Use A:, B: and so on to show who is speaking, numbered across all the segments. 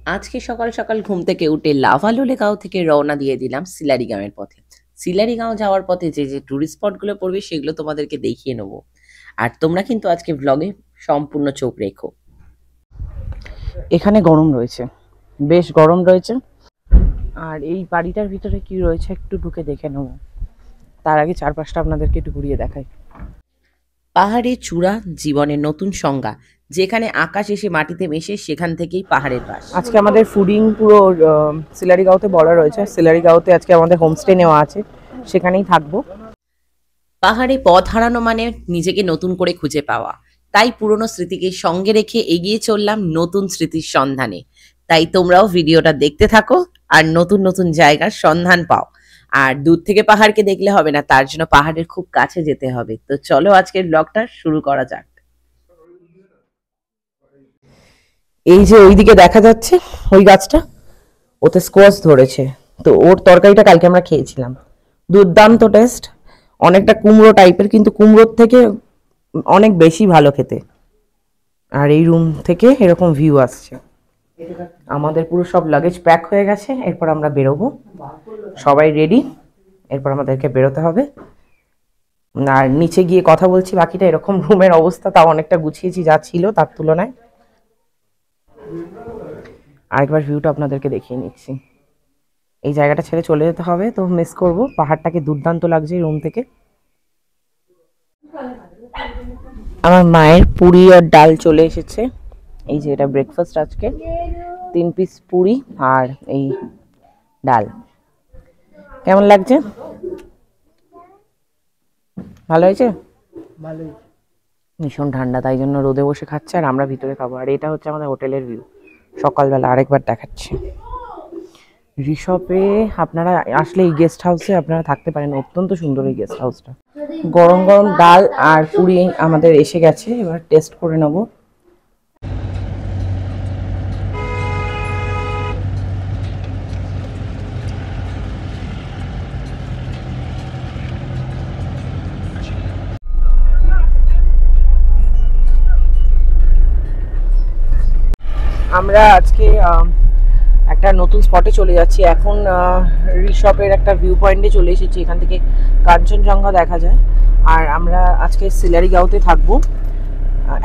A: আজকে সকাল সকাল ঘুম থেকে উঠে লাভালুলে গাঁও থেকে রওনা দিয়ে দিলাম সিলারি গাঁওয়ের পথে। সিলারি গাঁও যাওয়ার পথে যে যে টুরিস্ট স্পট গুলো পড়বে সেগুলো তোমাদেরকে দেখিয়ে নেবো। আর তোমরা কিন্তু আজকে ভ্লগে সম্পূর্ণ চোখ রেখো।
B: এখানে গরম রয়েছে, বেশ গরম রয়েছে। আর এই বাড়িটার ভিতরে কি রয়েছে একটু ঢুকে দেখে নেব। তার আগে চারপাশটা আপনাদেরকে একটু ঘুরিয়ে দেখাই।
A: পাহাড়ের চূড়া জীবনের নতুন সংজ্ঞা, যেখানে আকাশ এসে মাটিতে মেশে সেখান থেকেই পাহাড়ের বাস।
B: আজকে আমাদের ফুডিং পুরো সিলারি গাঁওতে বলা রয়েছে। সিলারি গাঁওতে আজকে আমাদের হোমস্টে নেওয়া আছে, সেখানেই থাকবো।
A: পাহাড়ে পথ হারানো মানে নিজেকে নতুন করে খুঁজে পাওয়া, তাই পুরনো স্মৃতিকে সঙ্গে রেখে এগিয়ে চললাম নতুন স্মৃতির সন্ধানে। তাই তোমরাও ভিডিওটা দেখতে থাকো আর নতুন নতুন জায়গার সন্ধান পাও। আর দূর থেকে পাহাড়কে দেখলে হবে না, তার জন্য পাহাড়ের খুব কাছে যেতে হবে। তো চলো আজকের ব্লগটা শুরু করা যাক।
B: এই যে ওইদিকে দেখা যাচ্ছে ওই গাছটা, ওতে স্কোয়াশ ধরেছে। তো ওর তরকারিটা কালকে আমরা খেয়েছিলাম, দুর্দান্ত টেস্ট। অনেকটা কুমড়ো টাইপের, কিন্তু কুমড়োর থেকে অনেক বেশি ভালো খেতে। আর এই রুম থেকে এরকম ভিউ আসছে। আমাদের পুরো সব লাগেজ প্যাক হয়ে গেছে, এরপর আমরা বেরোবো। সবাই রেডি, এরপর আমাদেরকে বেরোতে হবে। আর নিচে গিয়ে কথা বলছি বাকিটা। এরকম রুমের অবস্থা, তাও অনেকটা গুছিয়েছি যা ছিল তার তুলনায়। আরেকবার ভিউটা আপনাদেরকে দেখিয়ে নিচ্ছি। এই জায়গাটা ছেড়ে চলে যেতে হবে, তো মিস করব। পাহাড়টাকে দুর্দান্ত লাগছে রুম থেকে। আমার মায়ের পুরি আর ডাল চলে এসেছে। এই যে এটা ব্রেকফাস্ট আজকে, 3 পিস পুরি আর এই ডাল। কেমন লাগছে? ভালো হয়েছে? ভালোই। ভীষণ ঠান্ডা, তাই জন্য রোদে বসে খাচ্ছে আর আমরা ভিতরে খাবো। আর এটা হচ্ছে আমাদের হোটেলের ভিউ সকালবেলা। আরেকবার দেখাচ্ছি। ঋষভে আপনারা আসলে এই গেস্ট হাউসে আপনারা থাকতে পারেন, অত্যন্ত সুন্দর এই গেস্ট হাউসটা। গরম গরম ডাল আর পুরি আমাদের এসে গেছে, এবার টেস্ট করে নেব। আমরা আজকে একটা নতুন স্পটে চলে যাচ্ছি। এখন ঋষভের একটা ভিউ পয়েন্টে চলে এসেছি, এখান থেকে কাঞ্চনজঙ্ঘা দেখা যায়। আর আমরা আজকে সিলারি গাঁওতে থাকবো।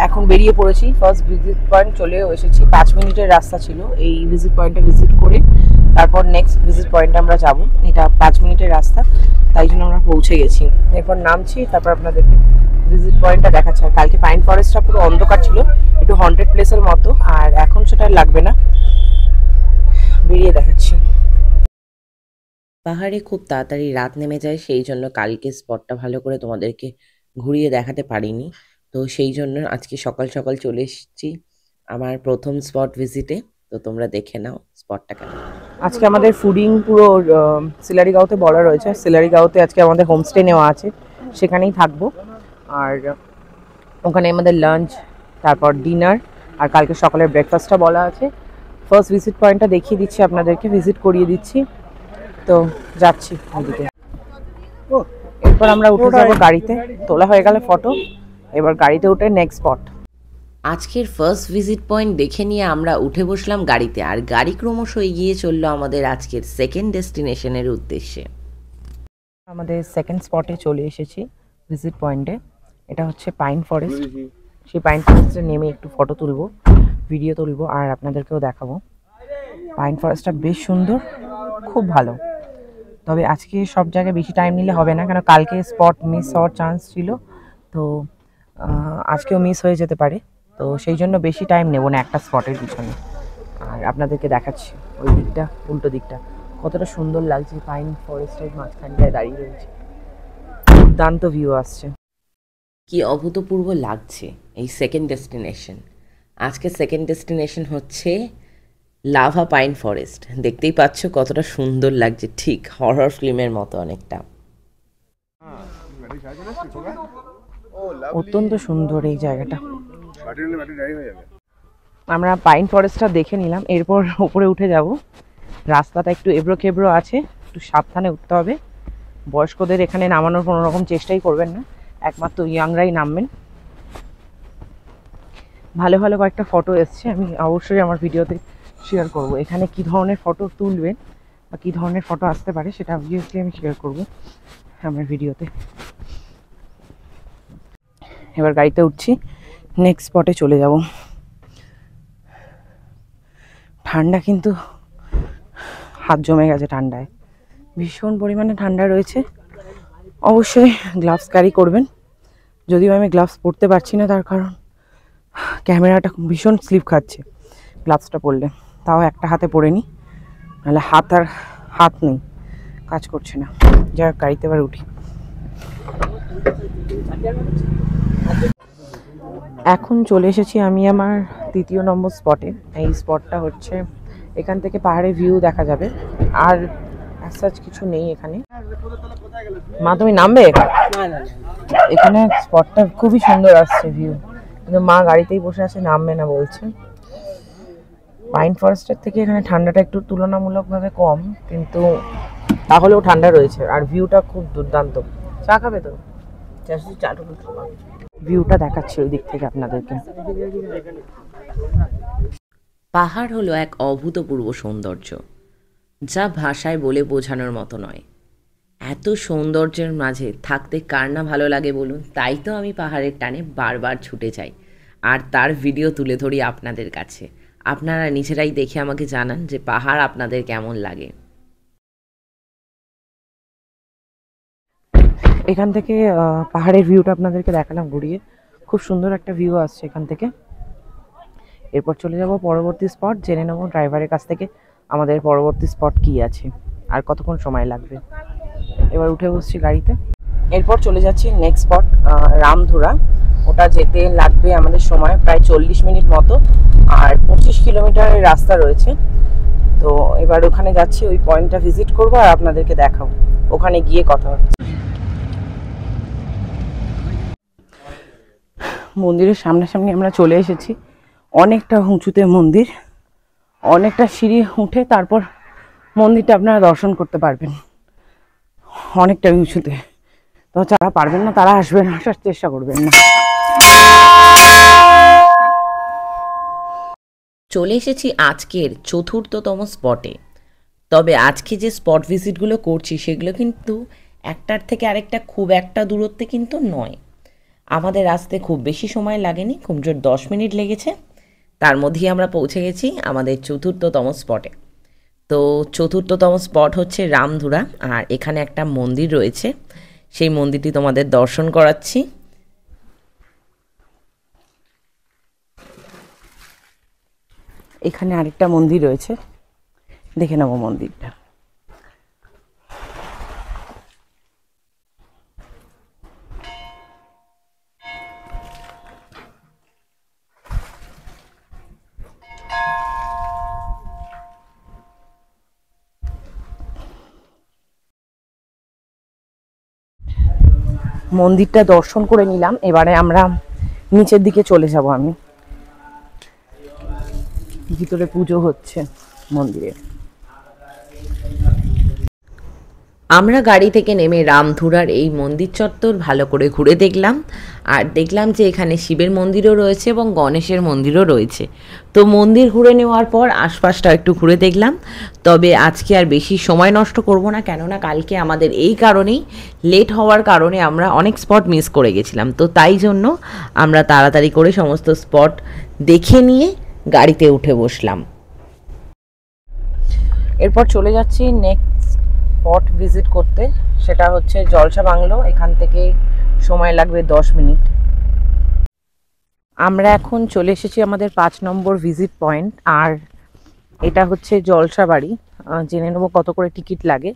B: এখন বেরিয়ে পড়েছি, ফার্স্ট ভিজিট পয়েন্ট চলেও এসেছি। 5 মিনিটের রাস্তা ছিল এই ভিজিট পয়েন্টটা ভিজিট করে, তারপর নেক্সট ভিজিট পয়েন্টে আমরা যাব। এটা 5 মিনিটের রাস্তা, তাই জন্য আমরা পৌঁছে গেছি। এরপর নামছি, তারপর আপনাদেরকে ভিজিট পয়েন্টটা দেখাচ্ছে। আর কালকে পাইন ফরেস্টটা পুরো অন্ধকার ছিল, একটু হন্টেড প্লেসের মতো। আর এখন সেটা লাগবে না, বেরিয়ে দেখাচ্ছি।
A: পাহাড়ে খুব তাড়াতাড়ি রাত নেমে যায়, সেই জন্য কালকে স্পটটা ভালো করে তোমাদেরকে ঘুরিয়ে দেখাতে পারিনি। তো সেই জন্য আজকে সকাল সকাল চলে এসেছি আমার প্রথম স্পট ভিজিটে। তো তোমরা দেখে নাও স্পটটা কেমন।
B: আজকে আমাদের ফুডিং পুরো সিলারি গাঁওতে বলা রয়েছে। সিলারি গাঁওতে আজকে আমাদের হোমস্টে নেওয়া আছে, সেখানেই থাকবো। আর ওখানে আমাদের লাঞ্চ, তারপর ডিনার আর কালকে সকালের ব্রেকফাস্টটা বলা আছে। ফার্স্ট ভিজিট পয়েন্টটা দেখিয়ে দিচ্ছি আপনাদেরকে, ভিজিট করিয়ে দিচ্ছি। তো যাচ্ছি ওইদিকে। এরপর আমরা উঠে যাবো গাড়িতে। তোলা হয়ে গেলে ফটো, এবার গাড়িতে উঠে নেক্সট স্পট।
A: আজকের ফার্স্ট ভিজিট পয়েন্ট দেখে নিয়ে আমরা উঠে বসলাম গাড়িতে, আর গাড়ি ক্রমশ এগিয়ে চললো আমাদের আজকের সেকেন্ড ডেস্টিনেশনের উদ্দেশ্যে।
B: আমাদের সেকেন্ড স্পটে চলে এসেছি ভিজিট পয়েন্টে। এটা হচ্ছে পাইন ফরেস্ট। সেই পাইন ফরেস্টে নেমে একটু ফটো তুলবো, ভিডিও তুলবো আর আপনাদেরকেও দেখাবো। পাইন ফরেস্টটা বেশ সুন্দর, খুব ভালো। তবে আজকে সব জায়গায় বেশি টাইম নিলে হবে না, কেন কালকে স্পট মিস হওয়ার চান্স ছিল। তো আজকেও মিস হয়ে যেতে পারে, তো সেই জন্য বেশি টাইম নেব না একটা স্পটের পিছনে। আর আপনাদেরকে দেখাচ্ছি ওই দিকটা, উল্টো দিকটা কতটা সুন্দর লাগছে। পাইন ফরেস্টের মাঝখানটায় দাঁড়িয়ে রয়েছে, দুর্দান্ত ভিউ আসছে।
A: কি অভূতপূর্ব লাগছে এই সেকেন্ড ডেস্টিনেশন। আজকে সেকেন্ড ডেস্টিনেশন হচ্ছে লাভা পাইন ফরেস্ট। দেখতেই পাচ্ছ কতটা সুন্দর লাগছে, ঠিক হরর ফিল্মের মতো অনেকটা।
B: অত্যন্ত সুন্দর এই জায়গাটা। আমরা পাইন ফরেস্টটা দেখে নিলাম, এরপর উপরে উঠে যাব। রাস্তাটা একটু এবড়ো খেবড়ো আছে, একটু সাবধানে উঠতে হবে। বয়স্কদের এখানে নামানোর কোনো রকম চেষ্টাই করবেন না, একমাত্র ইয়াংরাই নামবেন। ভালো ভালো কয়েকটা ফটো এসছে, আমি অবশ্যই আমার ভিডিওতে শেয়ার করব। এখানে কি ধরনের ফটো তুলবেন বা কী ধরনের ফটো আসতে পারে সেটা অবভিয়াসলি আমি শেয়ার করব আমার ভিডিওতে। এবার গাড়িতে উঠছি, নেক্সট স্পটে চলে যাব। ঠান্ডা কিন্তু হাত জমে গেছে ঠান্ডায়, ভীষণ পরিমাণে ঠান্ডা রয়েছে। অবশ্যই গ্লাভস ক্যারি করবেন। যদিও আমি গ্লাভস পরতে পারছি না, তার কারণ ক্যামেরাটা ভীষণ স্লিপ খাচ্ছে গ্লাভসটা পরলে। তাও একটা হাতে পরে নিই, নাহলে হাত নেই, কাজ করছে না। যাক, গাড়িতে এবার উঠি। এখন চলে এসেছি আমি আমার 3য় নম্বর স্পটে। এই স্পটটা হচ্ছে, এখান থেকে পাহাড়ের ভিউ দেখা যাবে, আর অ্যাজ কিছু নেই এখানে। মা তুমি নামবে? এখানে স্পটটা খুবই সুন্দর আসছে ভিউ, কিন্তু মা গাড়িতেই বসে আছে, নামবে না বলছে। পাইন ফরেস্টের থেকে এখানে ঠান্ডাটা একটু তুলনামূলকভাবে কম, কিন্তু তাহলেও ঠান্ডা রয়েছে, আর ভিউটা খুব দুর্দান্ত। চা খাবে তো? ভিউটা দেখাচ্ছি ওই দিক থেকে আপনাদেরকে।
A: পাহাড় হলো এক অভূতপূর্ব সৌন্দর্য, যা ভাষায় বলে বোঝানোর মতো নয়। এত সৌন্দর্যের মাঝে থাকতে কার না ভালো লাগে বলুন? তাই তো আমি পাহাড়ের টানে বারবার ছুটে যাই, আর তার ভিডিও তুলে ধরি আপনাদের কাছে। আপনারা নিজেরাই দেখে আমাকে জানান যে পাহাড় আপনাদের কেমন লাগে।
B: এখান থেকে পাহাড়ের ভিউটা আপনাদেরকে দেখালাম ঘুরিয়ে, খুব সুন্দর একটা ভিউ আসছে এখান থেকে। এরপর চলে যাব পরবর্তী স্পট, জেনে নেব ড্রাইভারের কাছ থেকে আমাদের পরবর্তী স্পট কি আছে আর কতক্ষণ সময় লাগবে। এবার উঠে বসছি গাড়িতে। এরপর চলে যাচ্ছি নেক্সট স্পট, রামধুরা। ওটা যেতে লাগবে আমাদের সময় প্রায় 40 মিনিট মতো, আর 25 কিলোমিটারের রাস্তা রয়েছে। তো এবার ওখানে যাচ্ছি, ওই পয়েন্টটা ভিজিট করবো আর আপনাদেরকে দেখাবো। ওখানে গিয়ে কথা হচ্ছে। মন্দিরের সামনাসামনি আমরা চলে এসেছি। অনেকটা উঁচুতে মন্দির, অনেকটা সিঁড়ি উঠে তারপর মন্দিরটা আপনারা দর্শন করতে পারবেন, অনেকটা উঁচুতে। তো যারা পারবেন না তারা আসবেন, আসার চেষ্টা করবেন না।
A: চলে এসেছি আজকের 4র্থতম স্পটে। তবে আজকে যে স্পট ভিজিটগুলো করছি সেগুলো কিন্তু একটার থেকে আরেকটা খুব একটা দূরত্বে কিন্তু নয়। আমাদের আসতে খুব বেশি সময় লাগেনি, খুব জোর 10 মিনিট লেগেছে। তার মধ্যেই আমরা পৌঁছে গেছি আমাদের 4র্থতম স্পটে। তো 4র্থতম স্পট হচ্ছে রামধুরা, আর এখানে একটা মন্দির রয়েছে, সেই মন্দিরটি তোমাদের দর্শন করাচ্ছি।
B: এখানে আরেকটা মন্দির রয়েছে, দেখে নেব মন্দিরটা। মন্দিরটা দর্শন করে নিলাম, এবারে আমরা নিচের দিকে চলে যাব। আমি ভিতরে পুজো হচ্ছে মন্দিরে।
A: আমরা গাড়ি থেকে নেমে রামধুরার এই মন্দির চত্বর ভালো করে ঘুরে দেখলাম, আর দেখলাম যে এখানে শিবের মন্দিরও রয়েছে এবং গণেশের মন্দিরও রয়েছে। তো মন্দির ঘুরে নেওয়ার পর আশপাশটা একটু ঘুরে দেখলাম। তবে আজকে আর বেশি সময় নষ্ট করব না, কেননা কালকে আমাদের এই কারণেই লেট হওয়ার কারণে আমরা অনেক স্পট মিস করে গেছিলাম। তো তাই জন্য আমরা তাড়াতাড়ি করে সমস্ত স্পট দেখে নিয়ে গাড়িতে উঠে বসলাম।
B: এরপর চলে যাচ্ছি নেক্সট স্পট ভিজিট করতে, সেটা হচ্ছে জলসা বাংলো। এখান থেকে সময় লাগবে 10 মিনিট। আমরা এখন চলে এসেছি আমাদের 5 নম্বর ভিজিট পয়েন্ট, আর এটা হচ্ছে জলসা বাড়ি। জেনে নেবো কত করে টিকিট লাগে।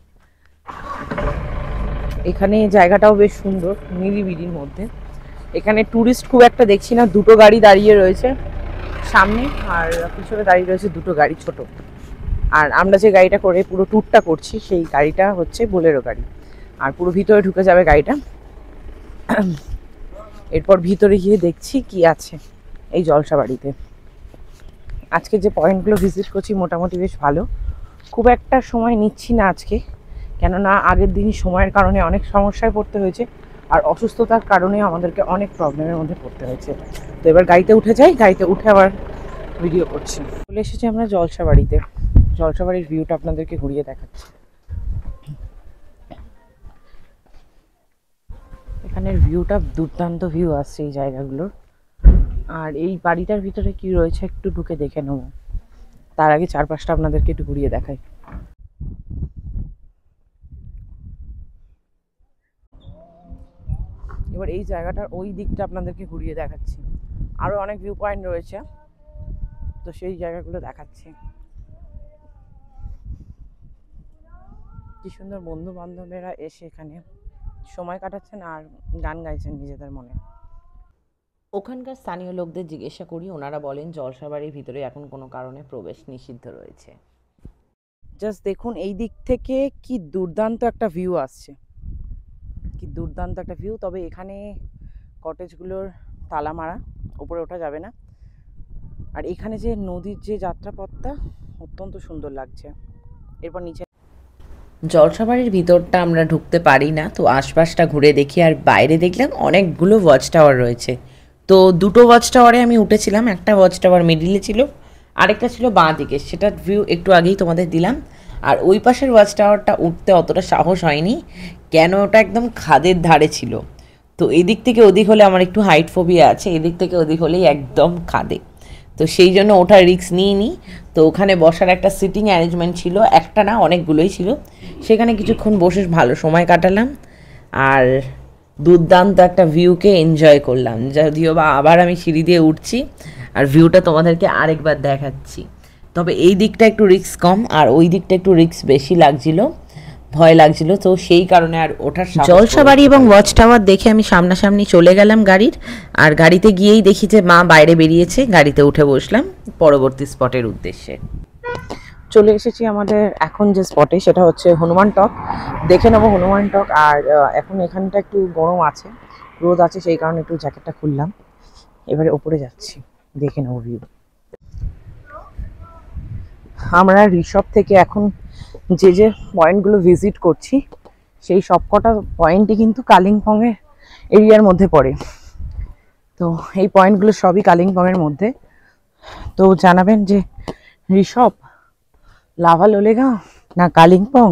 B: এখানে জায়গাটাও বেশ সুন্দর, নিরিবিলির মধ্যে। এখানে ট্যুরিস্ট খুব একটা দেখছি না, দুটো গাড়ি দাঁড়িয়ে রয়েছে সামনে, আর পিছনে দাঁড়িয়ে রয়েছে দুটো গাড়ি ছোট। আর আমরা যে গাড়িটা করে পুরো ট্যুরটা করছি সেই গাড়িটা হচ্ছে বোলেরো গাড়ি, আর পুরো ভিতরে ঢুকে যাবে গাড়িটা। এরপর ভিতরে গিয়ে দেখছি কি আছে এই জলসা বাড়িতে। আজকে যে পয়েন্টগুলো ভিজিট করছি মোটামুটি বেশ ভালো, খুব একটা সময় নিচ্ছি না আজকে, কেননা আগের দিন সময়ের কারণে অনেক সমস্যায় পড়তে হয়েছে, আর অসুস্থতার কারণে আমাদেরকে অনেক প্রবলেমের মধ্যে পড়তে হয়েছে। তো এবার গাড়িতে উঠে যাই, গাড়িতে উঠে আবার ভিডিও করছি। চলে এসেছি আমরা জলসাবাড়িতে। জলসাবাড়ির ভিউটা আপনাদেরকে ঘুরিয়ে দেখাচ্ছি। এখানের ভিউটা দুর্দান্ত ভিউ আসছে এই জায়গাগুলোর। আর এই বাড়িটার ভিতরে কি রয়েছে একটু ঢুকে দেখে নেব। তার আগে চারপাশটা আপনাদেরকে একটু ঘুরিয়ে দেখাই। এবার এই জায়গাটার ওই দিকটা আপনাদেরকে ঘুরিয়ে দেখাচ্ছি। আরো অনেক ভিউ পয়েন্ট রয়েছে, তো সেই জায়গাগুলো দেখাচ্ছি। কি সুন্দর বন্ধু বান্ধবেরা এসে এখানে সময় কাটাচ্ছেন আর গান গাইছেন নিজেদের মনে।
A: ওখানকার স্থানীয় লোকদের জিজ্ঞাসা করি, ওনারা বলেন জলসাবাড়ির ভিতরে এখন কোনো কারণে প্রবেশ নিষিদ্ধ রয়েছে।
B: জাস্ট দেখুন এই দিক থেকে কি দুর্দান্ত একটা ভিউ আসছে, কি দুর্দান্ত একটা ভিউ। তবে এখানে কটেজগুলোর তালা মারা, উপরে ওঠা যাবে না। আর এখানে যে নদীর যে যাত্রাপথটা অত্যন্ত সুন্দর লাগছে। এরপর নিচে
A: জলসাবাড়ির ভিতরটা আমরা ঢুকতে পারি না, তো আশপাশটা ঘুরে দেখি। আর বাইরে দেখলাম অনেকগুলো ওয়াচ টাওয়ার রয়েছে। তো দুটো ওয়াচ টাওয়ারে আমি উঠেছিলাম, একটা ওয়াচ টাওয়ার মিডিলে ছিল, আরেকটা ছিল বাঁ দিকে, সেটার ভিউ একটু আগেই তোমাদের দিলাম। আর ওই পাশের ওয়াচ টাওয়ারটা উঠতে অতটা সাহস হয়নি, কেন ওটা একদম খাদের ধারে ছিল। তো এদিক থেকে ওদিক হলে আমার একটু হাইট ফোবিয়া আছে, এদিক থেকে ওদিক হলেই একদম খাদে, তো সেই জন্য ওঠার রিস্ক নিইনি। তো ওখানে বসার একটা সিটিং অ্যারেঞ্জমেন্ট ছিল, একটা না অনেকগুলোই ছিল, সেখানে কিছুক্ষণ বসে ভালো সময় কাটালাম আর দুর্দান্ত একটা ভিউকে এনজয় করলাম। যদিও বা আবার আমি সিঁড়ি দিয়ে উঠছি আর ভিউটা তোমাদেরকে আরেকবার দেখাচ্ছি। তবে এই দিকটা একটু রিস্ক কম আর ওই দিকটা একটু রিস্ক বেশি লাগছিল, ভয় লাগছিল, তো সেই কারণে আর ওঠার জলসাবাড়ি এবং ওয়াচ টাওয়ার দেখে আমি সামনাসামনি চলে গেলাম গাড়ির। আর গাড়িতে গিয়েই দেখি যে মা বাইরে বেরিয়েছে, গাড়িতে উঠে বসলাম পরবর্তী স্পটের উদ্দেশ্যে।
B: চলে এসেছি আমাদের এখন যে স্পটে, সেটা হচ্ছে হনুমান টক। দেখে নেবো হনুমান টক। আর এখন এখানটা একটু গরম আছে, রোদ আছে, সেই কারণে একটু জ্যাকেটটা খুললাম। এবারে ওপরে যাচ্ছি, দেখে নেবো ভিউ। আমরা রিসর্ট থেকে এখন যে যে পয়েন্টগুলো ভিজিট করছি, সেই সবকটা পয়েন্টই কিন্তু কালিম্পংয়ের এরিয়ার মধ্যে পড়ে। তো এই পয়েন্টগুলো সবই কালিম্পংয়ের মধ্যে। তো জানাবেন যে ঋষভ লাভা লোলেগাঁও, না কালিম্পং,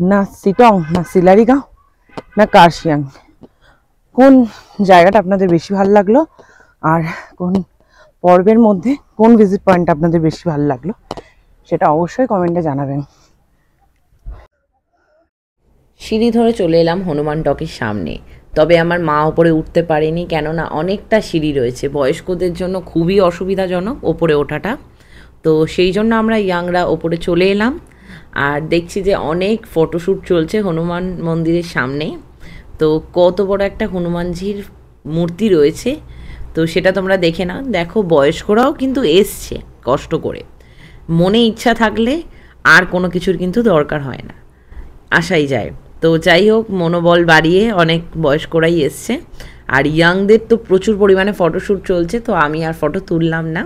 B: না সিটং, না সিলারিগাঁও, না কার্শিয়াং, কোন জায়গাটা আপনাদের বেশি ভালো লাগলো আর কোন পর্বের মধ্যে কোন ভিজিট পয়েন্ট আপনাদের বেশি ভালো লাগলো সেটা অবশ্যই কমেন্টে জানাবেন।
A: সিঁড়ি ধরে চলে এলাম হনুমান টকের সামনে। তবে আমার মা ওপরে উঠতে পারেনি, কেননা অনেকটা সিঁড়ি রয়েছে, বয়স্কদের জন্য খুবই অসুবিধাজনক ওপরে ওঠাটা। তো সেই জন্য আমরা ইয়াংরা ওপরে চলে এলাম। আর দেখছি যে অনেক ফটোশ্যুট চলছে হনুমান মন্দিরের সামনে। তো কত বড় একটা হনুমানজির মূর্তি রয়েছে, তো সেটা তোমরা দেখে নাও। দেখো বয়স্করাও কিন্তু এসছে কষ্ট করে, মনে ইচ্ছা থাকলে আর কোনো কিছুর কিন্তু দরকার হয় না, আসাই যায়। তো যাই হোক, মনোবল বাড়িয়ে অনেক বয়স্করাই এসছে। আর ইয়াংদের তো প্রচুর পরিমাণে ফটোশ্যুট চলছে, তো আমি আর ফটো তুললাম না।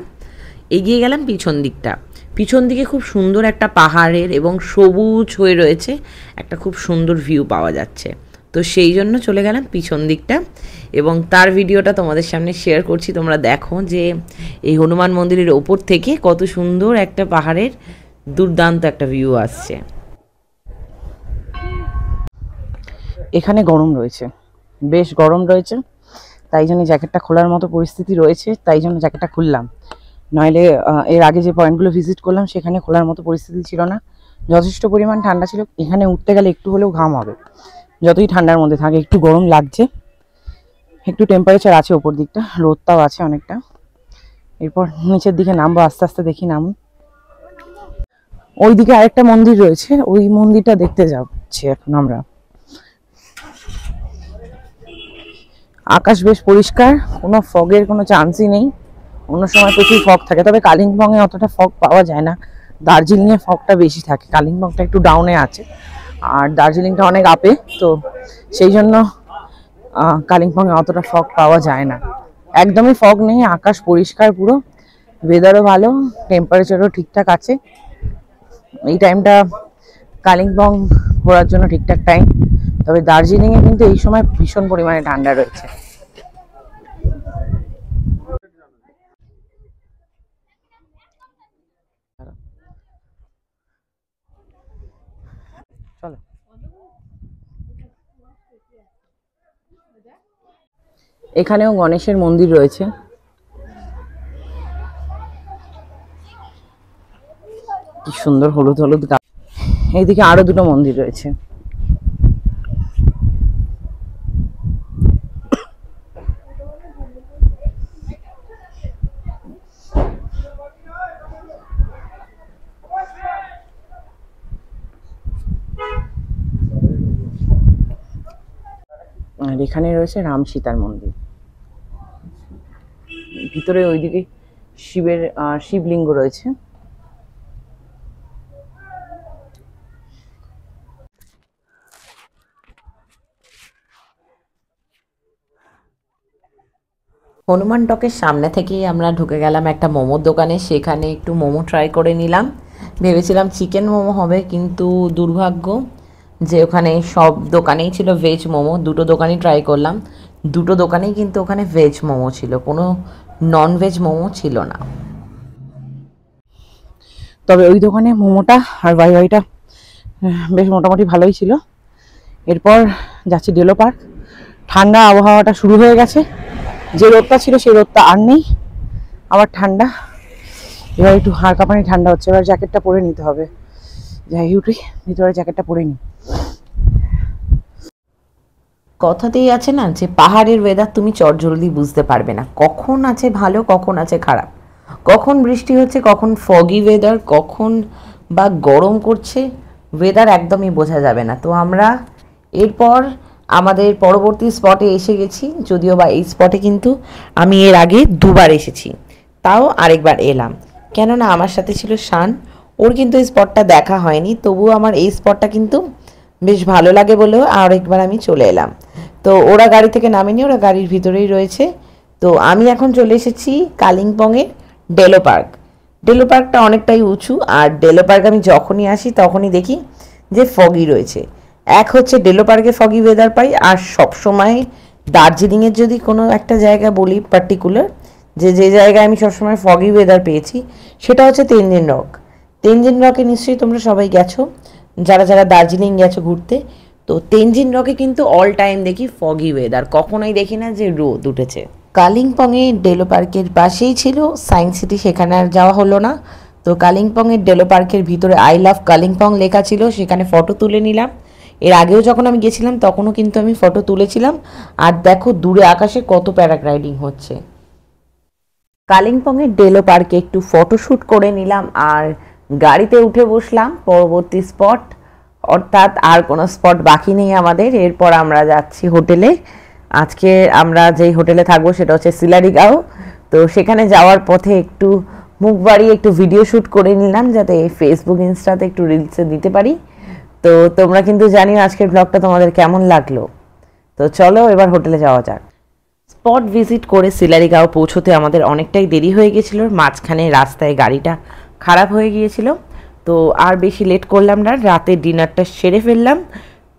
A: এগিয়ে গেলাম পিছন দিকটা। পিছন দিকে খুব সুন্দর একটা পাহাড়ের এবং সবুজ হয়ে রয়েছে, একটা খুব সুন্দর ভিউ পাওয়া যাচ্ছে। তো সেই জন্য চলে গেলাম পিছন দিকটা এবং তার ভিডিওটা তোমাদের সামনে শেয়ার করছি। তোমরা দেখো যে এই হনুমান মন্দিরের ওপর থেকে কত সুন্দর একটা পাহাড়ের দুর্দান্ত একটা ভিউ আসছে।
B: এখানে গরম রয়েছে, বেশ গরম রয়েছে, তাই জন্য জ্যাকেটটা খোলার মতো পরিস্থিতি রয়েছে, তাই জন্য জ্যাকেটটা খুললাম। নইলে এর আগে যে পয়েন্টগুলো ভিজিট করলাম সেখানে খোলার মতো পরিস্থিতি ছিল না, যথেষ্ট পরিমাণ ঠান্ডা ছিল। এখানে উঠতে গেলে একটু হলেও ঘাম হবে, যতই ঠান্ডার মধ্যে থাকে। একটু গরম লাগছে, একটু টেম্পারেচার আছে ওপর দিকটা, রোদটাও আছে অনেকটা। এরপর নিচের দিকে নামবো, আস্তে আস্তে দেখি নামবো। ওই দিকে আরেকটা মন্দির রয়েছে, ওই মন্দিরটা দেখতে যাচ্ছি এখন আমরা। আকাশ বেশ পরিষ্কার, কোনো ফগের কোনো চান্সই নেই। অন্য সময় প্রচুর ফগ থাকে, তবে কালিম্পংয়ে অতটা ফগ পাওয়া যায় না। দার্জিলিংয়ে ফগটা বেশি থাকে, কালিম্পংটা একটু ডাউনে আছে আর দার্জিলিংটা অনেক আপে, তো সেই জন্য কালিম্পংয়ে অতটা ফগ পাওয়া যায় না। একদমই ফগ নেই, আকাশ পরিষ্কার পুরো, ওয়েদারও ভালো, টেম্পারেচারও ঠিকঠাক আছে। এই টাইমটা কালিম্পং ঘোরার জন্য ঠিকঠাক টাইম। তবে দার্জিলিংয়ে কিন্তু এই সময় ভীষণ পরিমাণে ঠান্ডা রয়েছে। এখানেও গণেশের মন্দির রয়েছে। কি সুন্দর হলুদ হলুদ গাছ। এইদিকে আরো দুটো মন্দির রয়েছে। আর এখানে রয়েছে রাম সীতার মন্দির। ভিতরে ওইদিকে শিবের শিবলিঙ্গ রয়েছে।
A: হনুমান টকের সামনে থেকেই আমরা ঢুকে গেলাম একটা মোমোর দোকানে। সেখানে একটু মোমো ট্রাই করে নিলাম। ভেবেছিলাম চিকেন মোমো হবে, কিন্তু দুর্ভাগ্য যে ওখানে সব দোকানেই ছিল ভেজ মোমো। দুটো দোকানই ট্রাই করলাম, দুটো দোকানেই কিন্তু ওখানে ভেজ মোমো ছিল, কোনো নন ভেজ মোমো ছিল না।
B: তবে ওই দোকানে মোমোটা আর বাইটা বেশ মোটামুটি ভালোই ছিল। এরপর যাচ্ছি ডেলো পার্ক। ঠান্ডা আবহাওয়াটা শুরু হয়ে গেছে, যে রোদটা ছিল সেই রোদটা আর নেই, আবার ঠান্ডা। এবার একটু হাড় কাঁপানি ঠান্ডা হচ্ছে। এবার জ্যাকেটটা পরে নিতে হবে। যাই উঠি, ভিতরে জ্যাকেটটা পরে নিই।
A: কথাতেই আছে না যে পাহাড়ের ওয়েদার তুমি চটজলদি বুঝতে পারবে না, কখন আছে ভালো কখন আছে খারাপ, কখন বৃষ্টি হচ্ছে কখন ফগি ওয়েদার, কখন বা গরম করছে, ওয়েদার একদমই বোঝা যাবে না। তো আমরা এরপর আমাদের পরবর্তী স্পটে এসে গেছি। যদিও বা এই স্পটে কিন্তু আমি এর আগে দুবার এসেছি, তাও আরেকবার এলাম, কেননা আমার সাথে ছিল শান। ওর কিন্তু এই স্পটটা দেখা হয়নি, তবুও আমার এই স্পটটা কিন্তু বেশ ভালো লাগে বলেও আরেকবার আমি চলে এলাম। তো ওরা গাড়ি থেকে নামেনি, ওরা গাড়ির ভিতরেই রয়েছে। তো আমি এখন চলে এসেছি কালিম্পংয়ের ডেলো পার্ক। ডেলো পার্কটা অনেকটাই উঁচু, আর ডেলো পার্ক আমি যখনই আসি তখনই দেখি যে ফগি রয়েছে। এক হচ্ছে ডেলো পার্কে ফগি ওয়েদার পাই, আর সবসময় দার্জিলিংয়ের যদি কোনো একটা জায়গা বলি পার্টিকুলার, যে জায়গায় আমি সবসময় ফগি ওয়েদার পেয়েছি, সেটা হচ্ছে তেনজিং রক। তেনজিং রকে নিশ্চয়ই তোমরা সবাই গেছো, যারা যারা দার্জিলিং গেছো ঘুরতে। তো তেনজিং রকে কিন্তু অল টাইম দেখি ফগি ওয়েদার, কখনোই দেখি না যে রোদ উঠেছে। কালিম্পংয়ে ডেলো পার্কের পাশেই ছিল সায়েন্স সিটি, সেখানে আর যাওয়া হলো না। তো কালিম্পংয়ের ডেলো পার্কের ভিতরে আই লাভ কালিম্পং লেখা ছিল, সেখানে ফটো তুলে নিলাম। এর আগেও যখন আমি গেছিলাম তখনও কিন্তু আমি ফটো তুলেছিলাম। আর দেখো দূরে আকাশে কত প্যারাগ্লাইডিং হচ্ছে। কালিম্পংয়ের ডেলো পার্কে একটু ফটোশ্যুট করে নিলাম, আর গাড়িতে উঠে বসলাম পরবর্তী স্পট, অর্থাৎ আর কোনো স্পট বাকি নেই আমাদের। এরপর আমরা যাচ্ছি হোটেলে। আজকে আমরা যেই হোটেলে থাকবো সেটা হচ্ছে সিলারিগাঁও। তো সেখানে যাওয়ার পথে একটু মুখ বাড়িয়ে একটু ভিডিও শ্যুট করে নিলাম, যাতে ফেসবুক ইনস্টাতে একটু রিলসে দিতে পারি। তো তোমরা কিন্তু জানিও আজকের ব্লগটা তোমাদের কেমন লাগলো। তো চলো এবার হোটেলে যাওয়া যাক। স্পট ভিজিট করে সিলারিগাঁও পৌঁছতে আমাদের অনেকটাই দেরি হয়ে গেছিলো, মাঝখানে রাস্তায় গাড়িটা খারাপ হয়ে গিয়েছিল। তো আর বেশি লেট করলাম না, রাতের ডিনারটা সেরে ফেললাম।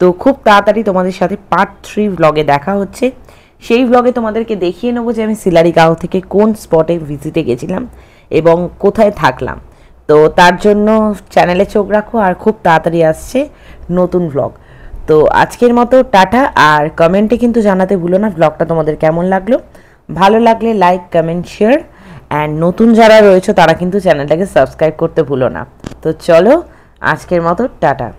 A: তো খুব তাড়াতাড়ি তোমাদের সাথে পার্ট 3 ব্লগে দেখা হচ্ছে। সেই ব্লগে তোমাদেরকে দেখিয়ে নেবো যে আমি সিলারিগাঁও থেকে কোন স্পটে ভিজিটে গেছিলাম এবং কোথায় থাকলাম। তো তার জন্য চ্যানেলে চোখ রাখো, আর খুব তাড়াতাড়ি আসছে নতুন ব্লগ। তো আজকের মতো টাটা, আর কমেন্টে কিন্তু জানাতে ভুলো না ব্লগটা তোমাদের কেমন লাগলো। ভালো লাগলে লাইক কমেন্ট শেয়ার, অ্যান্ড নতুন যারা রয়েছে তারা কিন্তু চ্যানেলটাকে সাবস্ক্রাইব করতে ভুলো না। তো চলো আজকের মতো টাটা।